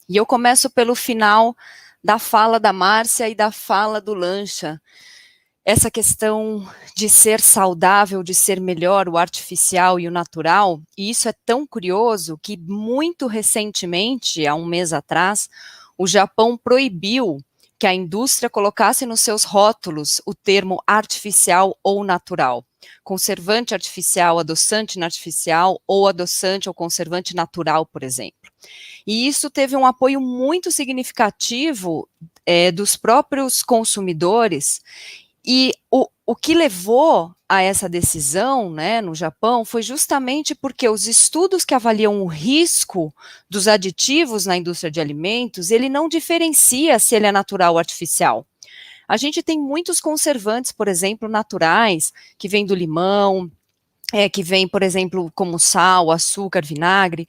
E eu começo pelo final da fala da Márcia e da fala do Lancha. Essa questão de ser saudável, de ser melhor, o artificial e o natural, e isso é tão curioso que muito recentemente, há um mês atrás, o Japão proibiu que a indústria colocasse nos seus rótulos o termo artificial ou natural. Conservante artificial, adoçante artificial, ou adoçante ou conservante natural, por exemplo. E isso teve um apoio muito significativo dos próprios consumidores, e o que levou a essa decisão, né, no Japão, foi justamente porque os estudos que avaliam o risco dos aditivos na indústria de alimentos, ele não diferencia se ele é natural ou artificial. A gente tem muitos conservantes, por exemplo, naturais, que vêm do limão, que vem, por exemplo, como sal, açúcar, vinagre,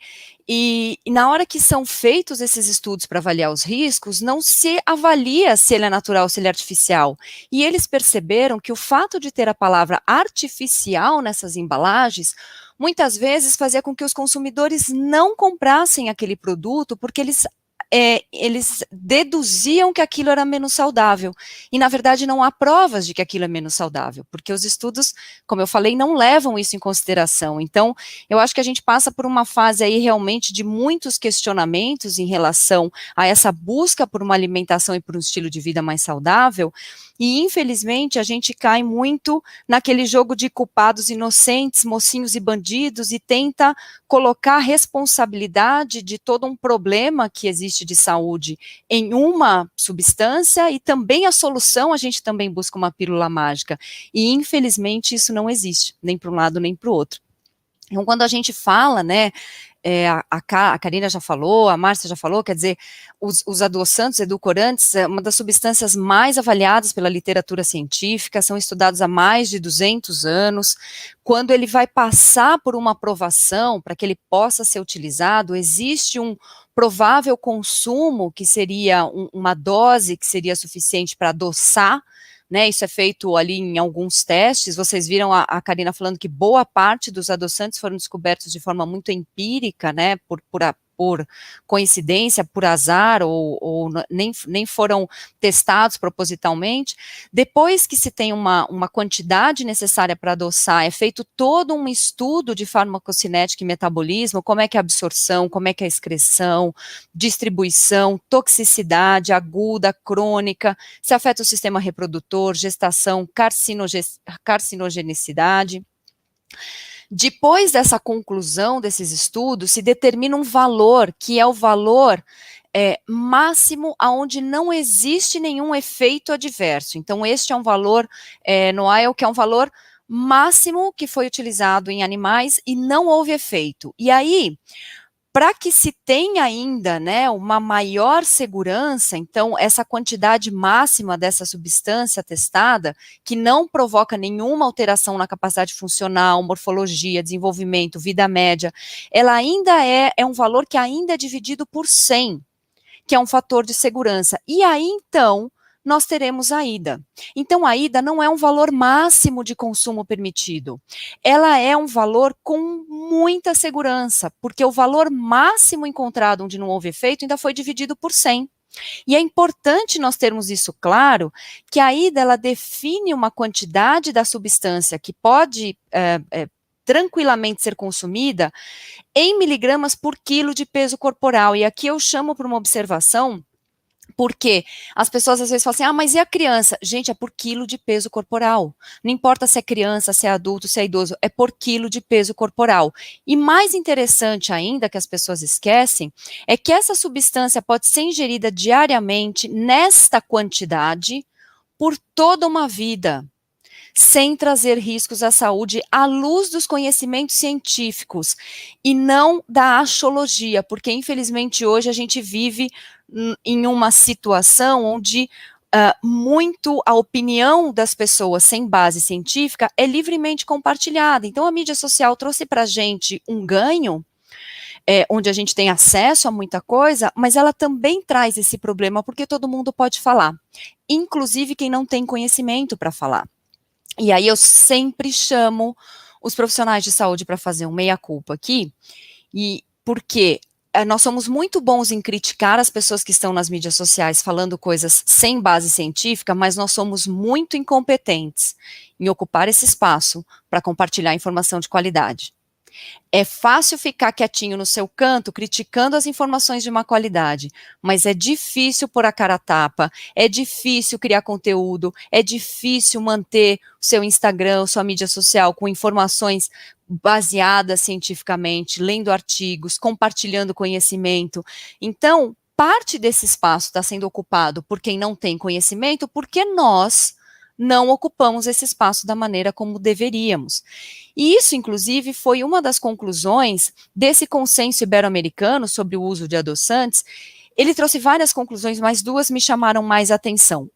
e na hora que são feitos esses estudos para avaliar os riscos, não se avalia se ele é natural ou se ele é artificial. E eles perceberam que o fato de ter a palavra artificial nessas embalagens, muitas vezes fazia com que os consumidores não comprassem aquele produto, porque eles deduziam que aquilo era menos saudável, e na verdade não há provas de que aquilo é menos saudável, porque os estudos, como eu falei, não levam isso em consideração. Então, eu acho que a gente passa por uma fase aí realmente de muitos questionamentos em relação a essa busca por uma alimentação e por um estilo de vida mais saudável, e infelizmente a gente cai muito naquele jogo de culpados inocentes, mocinhos e bandidos, e tenta colocar a responsabilidade de todo um problema que existe de saúde em uma substância, e também a solução a gente também busca uma pílula mágica, e infelizmente isso não existe, nem para um lado nem para o outro. Então, quando a gente fala, né, a Karina já falou, a Márcia já falou, quer dizer, os adoçantes, edulcorantes, é uma das substâncias mais avaliadas pela literatura científica, são estudados há mais de 200 anos. Quando ele vai passar por uma aprovação, para que ele possa ser utilizado, existe um provável consumo, que seria uma dose que seria suficiente para adoçar, né, isso é feito ali em alguns testes. Vocês viram a Karina falando que boa parte dos adoçantes foram descobertos de forma muito empírica, né, por coincidência, por azar, ou nem foram testados propositalmente. Depois que se tem uma quantidade necessária para adoçar, é feito todo um estudo de farmacocinética e metabolismo, como é que é a absorção, como é que é a excreção, distribuição, toxicidade aguda, crônica, se afeta o sistema reprodutor, gestação, carcinogenicidade. Depois dessa conclusão desses estudos, se determina um valor, que é o valor máximo aonde não existe nenhum efeito adverso. Então, este é um valor no IAL, que é um valor máximo que foi utilizado em animais e não houve efeito. E aí, para que se tenha ainda, né, uma maior segurança, então essa quantidade máxima dessa substância testada, que não provoca nenhuma alteração na capacidade funcional, morfologia, desenvolvimento, vida média, ela ainda é um valor que ainda é dividido por 100, que é um fator de segurança. E aí, então, nós teremos a IDA. Então, a IDA não é um valor máximo de consumo permitido. Ela é um valor com muita segurança, porque o valor máximo encontrado onde não houve efeito ainda foi dividido por 100. E é importante nós termos isso claro, que a IDA, ela define uma quantidade da substância que pode tranquilamente ser consumida em miligramas por quilo de peso corporal. E aqui eu chamo para uma observação, porque as pessoas às vezes falam assim, mas e a criança? Gente, é por quilo de peso corporal. Não importa se é criança, se é adulto, se é idoso, é por quilo de peso corporal. E mais interessante ainda, que as pessoas esquecem, é que essa substância pode ser ingerida diariamente, nesta quantidade, por toda uma vida, sem trazer riscos à saúde, à luz dos conhecimentos científicos, e não da axologia, porque infelizmente hoje a gente vive em uma situação onde muito a opinião das pessoas sem base científica é livremente compartilhada. Então a mídia social trouxe para a gente um ganho, onde a gente tem acesso a muita coisa, mas ela também traz esse problema, porque todo mundo pode falar, inclusive quem não tem conhecimento para falar. E aí eu sempre chamo os profissionais de saúde para fazer um meia-culpa aqui, e porque nós somos muito bons em criticar as pessoas que estão nas mídias sociais falando coisas sem base científica, mas nós somos muito incompetentes em ocupar esse espaço para compartilhar informação de qualidade. É fácil ficar quietinho no seu canto, criticando as informações de má qualidade, mas é difícil pôr a cara a tapa, é difícil criar conteúdo, é difícil manter o seu Instagram, sua mídia social com informações baseadas cientificamente, lendo artigos, compartilhando conhecimento. Então, parte desse espaço está sendo ocupado por quem não tem conhecimento, porque nós não ocupamos esse espaço da maneira como deveríamos. E isso, inclusive, foi uma das conclusões desse consenso ibero-americano sobre o uso de adoçantes. Ele trouxe várias conclusões, mas duas me chamaram mais atenção.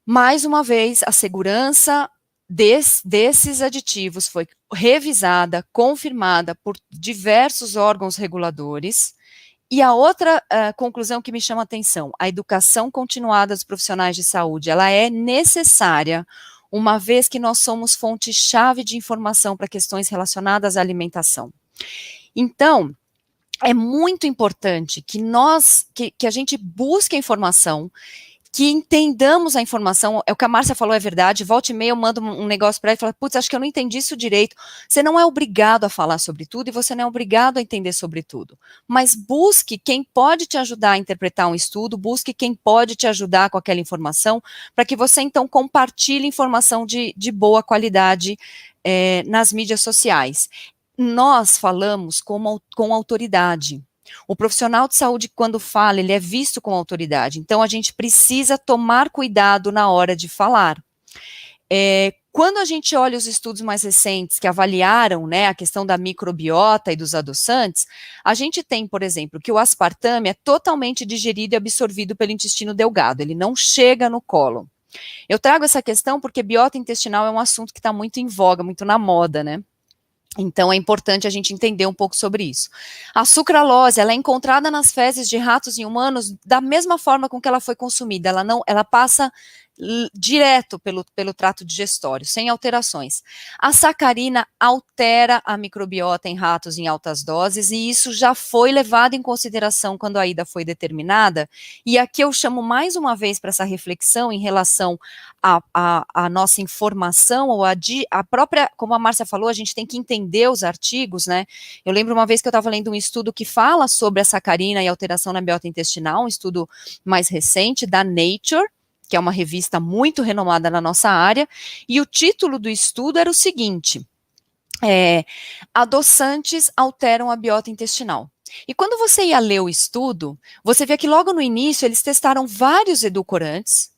Mais uma vez, a segurança desses aditivos foi revisada, confirmada por diversos órgãos reguladores. E a outra conclusão que me chama a atenção, a educação continuada dos profissionais de saúde, ela é necessária, uma vez que nós somos fonte-chave de informação para questões relacionadas à alimentação. Então, é muito importante que que a gente busque a informação, que entendamos a informação. É o que a Márcia falou, é verdade. Volta e meia eu mando um negócio para ela e falo, putz, acho que eu não entendi isso direito. Você não é obrigado a falar sobre tudo e você não é obrigado a entender sobre tudo. Mas busque quem pode te ajudar a interpretar um estudo, busque quem pode te ajudar com aquela informação, para que você então compartilhe informação de boa qualidade nas mídias sociais. Nós falamos com autoridade. O profissional de saúde, quando fala, ele é visto com autoridade. Então, a gente precisa tomar cuidado na hora de falar. Quando a gente olha os estudos mais recentes que avaliaram, né, a questão da microbiota e dos adoçantes, a gente tem, por exemplo, que o aspartame é totalmente digerido e absorvido pelo intestino delgado, ele não chega no cólon. Eu trago essa questão porque biota intestinal é um assunto que está muito em voga, muito na moda, né? Então, é importante a gente entender um pouco sobre isso. A sucralose, ela é encontrada nas fezes de ratos e humanos da mesma forma com que ela foi consumida. Ela passa direto pelo trato digestório, sem alterações. A sacarina altera a microbiota em ratos em altas doses, e isso já foi levado em consideração quando a IDA foi determinada. E aqui eu chamo mais uma vez para essa reflexão em relação à nossa informação, ou a própria, como a Márcia falou, a gente tem que entender os artigos, né? Eu lembro uma vez que eu estava lendo um estudo que fala sobre a sacarina e alteração na biota intestinal, um estudo mais recente da Nature, que é uma revista muito renomada na nossa área, e o título do estudo era o seguinte: adoçantes alteram a biota intestinal. E quando você ia ler o estudo, você vê que logo no início eles testaram vários edulcorantes,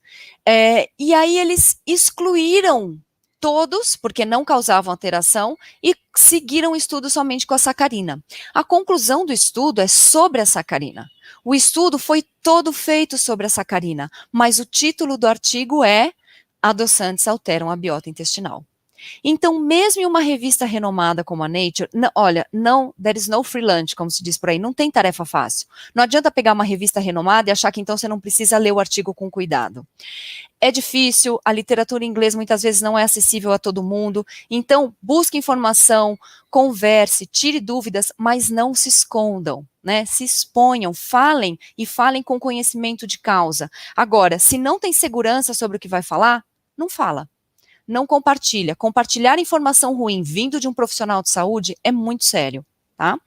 e aí eles excluíram todos, porque não causavam alteração, e seguiram o estudo somente com a sacarina. A conclusão do estudo é sobre a sacarina. O estudo foi todo feito sobre a sacarina, mas o título do artigo é Adoçantes alteram a biota intestinal. Então, mesmo em uma revista renomada como a Nature, there is no free lunch, como se diz por aí, não tem tarefa fácil. Não adianta pegar uma revista renomada e achar que então você não precisa ler o artigo com cuidado. É difícil, a literatura em inglês muitas vezes não é acessível a todo mundo, então busque informação, converse, tire dúvidas, mas não se escondam, né? Se exponham, falem com conhecimento de causa. Agora, se não tem segurança sobre o que vai falar, não fala. Não compartilha. Compartilhar informação ruim vindo de um profissional de saúde é muito sério, tá?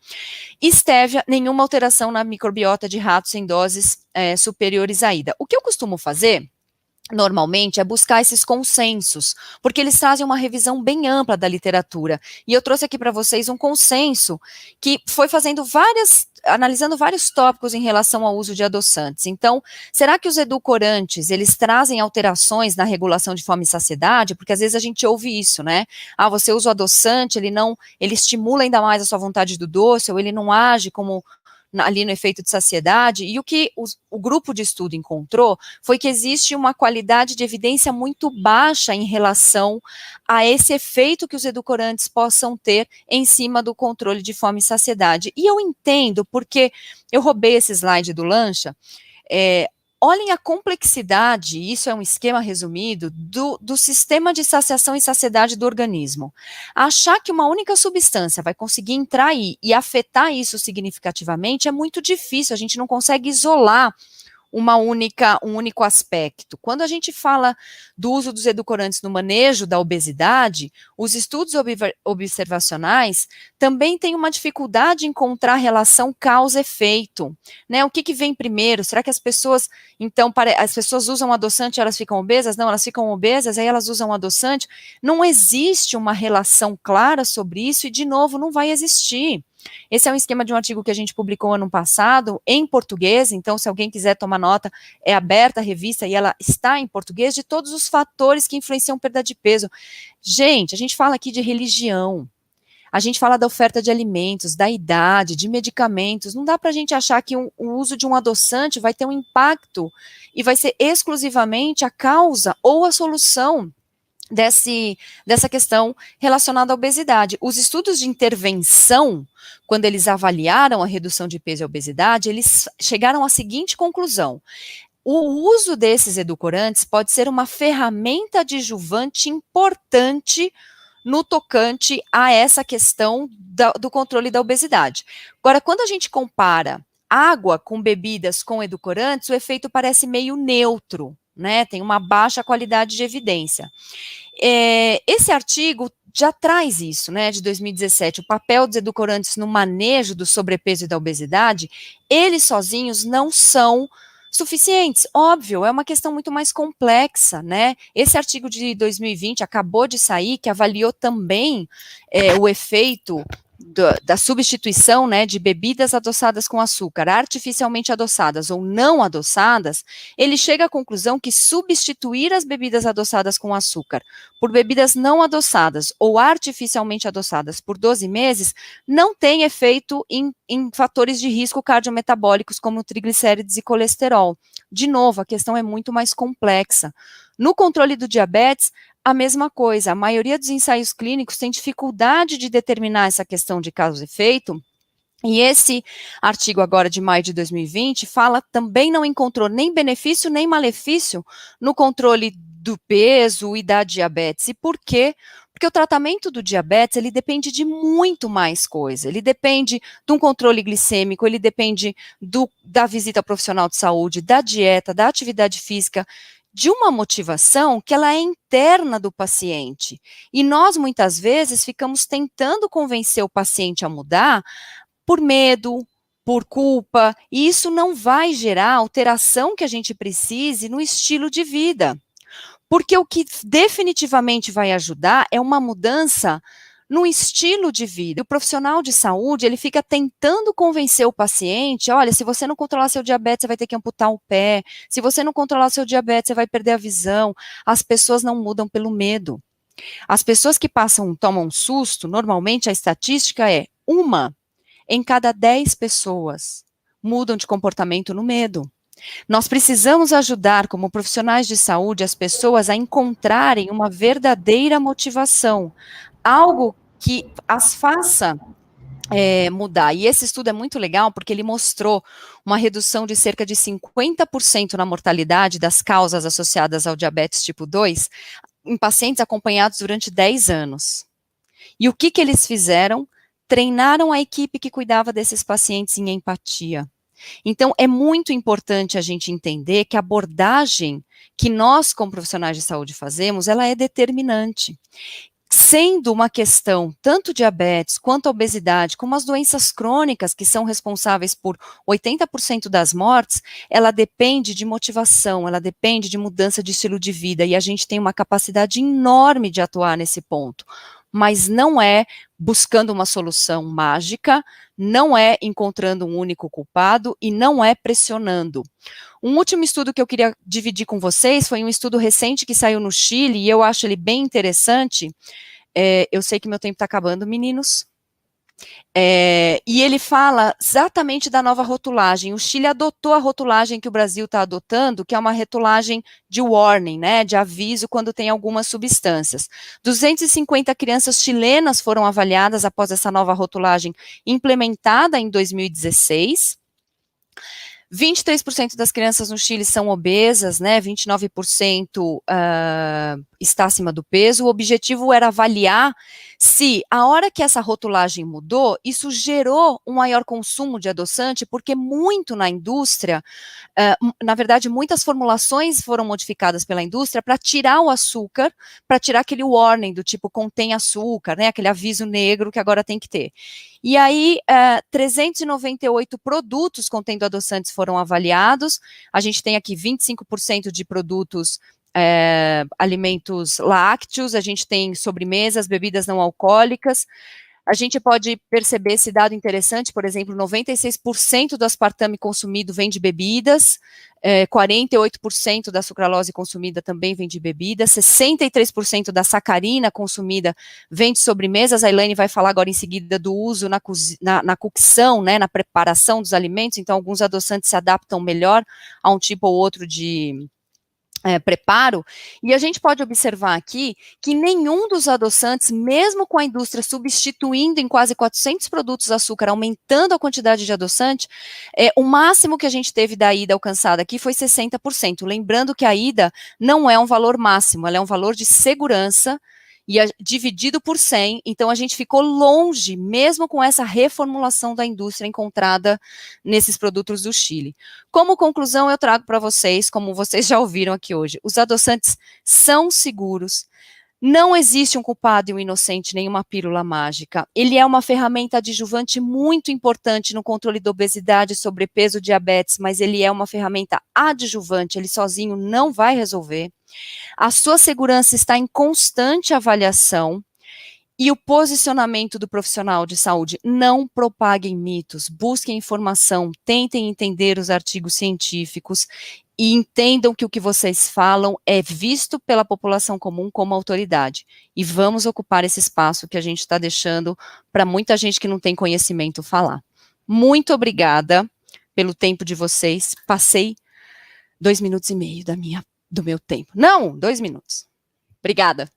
Estévia, nenhuma alteração na microbiota de ratos em doses superiores à IDA. O que eu costumo fazer, normalmente, é buscar esses consensos, porque eles trazem uma revisão bem ampla da literatura. E eu trouxe aqui para vocês um consenso que foi analisando vários tópicos em relação ao uso de adoçantes. Então, será que os edulcorantes, eles trazem alterações na regulação de fome e saciedade? Porque às vezes a gente ouve isso, né? Você usa o adoçante, ele estimula ainda mais a sua vontade do doce, ou ele não age como ali no efeito de saciedade, e o que o grupo de estudo encontrou foi que existe uma qualidade de evidência muito baixa em relação a esse efeito que os edulcorantes possam ter em cima do controle de fome e saciedade. E eu entendo, porque eu roubei esse slide do Lancha, olhem a complexidade, isso é um esquema resumido, do sistema de saciação e saciedade do organismo. Achar que uma única substância vai conseguir entrar aí e afetar isso significativamente é muito difícil, a gente não consegue isolar um único aspecto. Quando a gente fala do uso dos edulcorantes no manejo da obesidade, os estudos observacionais também têm uma dificuldade em encontrar relação causa-efeito, né? O que vem primeiro? Será que as pessoas, então, as pessoas usam adoçante e elas ficam obesas? Não, elas ficam obesas, aí elas usam adoçante. Não existe uma relação clara sobre isso e, de novo, não vai existir. Esse é um esquema de um artigo que a gente publicou ano passado, em português, então se alguém quiser tomar nota, é aberta a revista e ela está em português, de todos os fatores que influenciam perda de peso. Gente, a gente fala aqui de religião, a gente fala da oferta de alimentos, da idade, de medicamentos, não dá para a gente achar que o uso de um adoçante vai ter um impacto e vai ser exclusivamente a causa ou a solução dessa questão relacionada à obesidade. Os estudos de intervenção, quando eles avaliaram a redução de peso e obesidade, eles chegaram à seguinte conclusão: o uso desses edulcorantes pode ser uma ferramenta adjuvante importante no tocante a essa questão do controle da obesidade. Agora, quando a gente compara água com bebidas com edulcorantes, o efeito parece meio neutro, né? Tem uma baixa qualidade de evidência. Esse artigo já traz isso, né, de 2017, o papel dos edulcorantes no manejo do sobrepeso e da obesidade, eles sozinhos não são suficientes, óbvio, é uma questão muito mais complexa, né? Esse artigo de 2020 acabou de sair, que avaliou também o efeito da substituição, né, de bebidas adoçadas com açúcar, artificialmente adoçadas ou não adoçadas, ele chega à conclusão que substituir as bebidas adoçadas com açúcar por bebidas não adoçadas ou artificialmente adoçadas por 12 meses não tem efeito em fatores de risco cardiometabólicos como triglicérides e colesterol. De novo, a questão é muito mais complexa. No controle do diabetes, a mesma coisa, a maioria dos ensaios clínicos tem dificuldade de determinar essa questão de causa e efeito, e esse artigo agora de maio de 2020 fala, também não encontrou nem benefício nem malefício no controle do peso e da diabetes. E por quê? Porque o tratamento do diabetes, ele depende de muito mais coisa, ele depende de um controle glicêmico, ele depende da visita profissional de saúde, da dieta, da atividade física, de uma motivação que ela é interna do paciente. E nós, muitas vezes, ficamos tentando convencer o paciente a mudar por medo, por culpa, e isso não vai gerar a alteração que a gente precise no estilo de vida. Porque o que definitivamente vai ajudar é uma mudança no estilo de vida. O profissional de saúde, ele fica tentando convencer o paciente, olha, se você não controlar seu diabetes, você vai ter que amputar o pé, se você não controlar seu diabetes, você vai perder a visão. As pessoas não mudam pelo medo. As pessoas que tomam um susto, normalmente a estatística é 1 em cada 10 pessoas mudam de comportamento no medo. Nós precisamos ajudar, como profissionais de saúde, as pessoas a encontrarem uma verdadeira motivação, algo que as faça mudar. E esse estudo é muito legal porque ele mostrou uma redução de cerca de 50% na mortalidade das causas associadas ao diabetes tipo 2 em pacientes acompanhados durante 10 anos. E o que eles fizeram? Treinaram a equipe que cuidava desses pacientes em empatia. Então, é muito importante a gente entender que a abordagem que nós, como profissionais de saúde, fazemos, ela é determinante. Sendo uma questão tanto diabetes, quanto a obesidade, como as doenças crônicas, que são responsáveis por 80% das mortes, ela depende de motivação, ela depende de mudança de estilo de vida, e a gente tem uma capacidade enorme de atuar nesse ponto. Mas não é buscando uma solução mágica, não é encontrando um único culpado e não é pressionando. Um último estudo que eu queria dividir com vocês foi um estudo recente que saiu no Chile e eu acho ele bem interessante. Eu sei que meu tempo está acabando, meninos. E ele fala exatamente da nova rotulagem. O Chile adotou a rotulagem que o Brasil está adotando, que é uma rotulagem de warning, né, de aviso quando tem algumas substâncias. 250 crianças chilenas foram avaliadas após essa nova rotulagem implementada em 2016. 23% das crianças no Chile são obesas, né, 29% está acima do peso. O objetivo era avaliar se, a hora que essa rotulagem mudou, isso gerou um maior consumo de adoçante, porque muito na indústria, na verdade, muitas formulações foram modificadas pela indústria para tirar o açúcar, para tirar aquele warning do tipo contém açúcar, né, aquele aviso negro que agora tem que ter. E aí, 398 produtos contendo adoçantes foram avaliados. A gente tem aqui 25% de produtos, alimentos lácteos, a gente tem sobremesas, bebidas não alcoólicas. A gente pode perceber esse dado interessante, por exemplo, 96% do aspartame consumido vem de bebidas, 48% da sucralose consumida também vem de bebidas, 63% da sacarina consumida vem de sobremesas. A Elaine vai falar agora em seguida do uso na cocção, né, na preparação dos alimentos, então alguns adoçantes se adaptam melhor a um tipo ou outro de preparo, e a gente pode observar aqui que nenhum dos adoçantes, mesmo com a indústria substituindo em quase 400 produtos açúcar, aumentando a quantidade de adoçante, o máximo que a gente teve da IDA alcançada aqui foi 60%, lembrando que a IDA não é um valor máximo, ela é um valor de segurança, e dividido por 100, então a gente ficou longe, mesmo com essa reformulação da indústria encontrada nesses produtos do Chile. Como conclusão, eu trago para vocês, como vocês já ouviram aqui hoje, os adoçantes são seguros, não existe um culpado e um inocente, nenhuma pílula mágica. Ele é uma ferramenta adjuvante muito importante no controle da obesidade, sobrepeso, diabetes, mas ele é uma ferramenta adjuvante, ele sozinho não vai resolver. A sua segurança está em constante avaliação. E o posicionamento do profissional de saúde: não propaguem mitos, busquem informação, tentem entender os artigos científicos e entendam que o que vocês falam é visto pela população comum como autoridade. E vamos ocupar esse espaço que a gente está deixando para muita gente que não tem conhecimento falar. Muito obrigada pelo tempo de vocês. Passei 2 minutos e meio do meu tempo. Não, 2 minutos. Obrigada.